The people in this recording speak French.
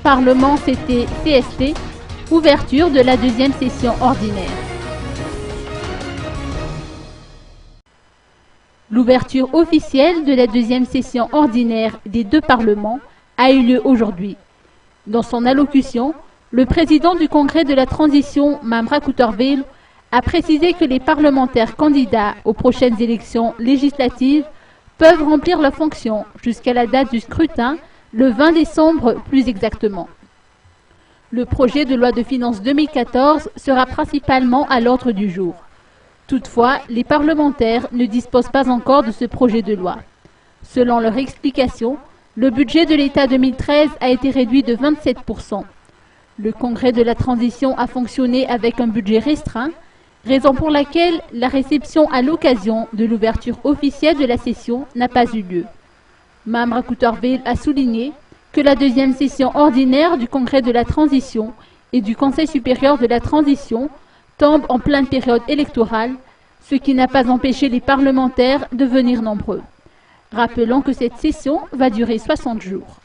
Parlement c'était CST, ouverture de la deuxième session ordinaire. L'ouverture officielle de la deuxième session ordinaire des deux parlements a eu lieu aujourd'hui. Dans son allocution, le président du Congrès de la Transition, Mamra Coutorville, a précisé que les parlementaires candidats aux prochaines élections législatives peuvent remplir leurs fonctions jusqu'à la date du scrutin, le 20 décembre plus exactement. Le projet de loi de finances 2014 sera principalement à l'ordre du jour. Toutefois, les parlementaires ne disposent pas encore de ce projet de loi. Selon leur explication, le budget de l'État 2013 a été réduit de 27%. Le Congrès de la Transition a fonctionné avec un budget restreint, raison pour laquelle la réception à l'occasion de l'ouverture officielle de la session n'a pas eu lieu. Mamra Coutorville a souligné que la deuxième session ordinaire du Congrès de la Transition et du Conseil supérieur de la Transition tombe en pleine période électorale, ce qui n'a pas empêché les parlementaires de venir nombreux. Rappelons que cette session va durer 60 jours.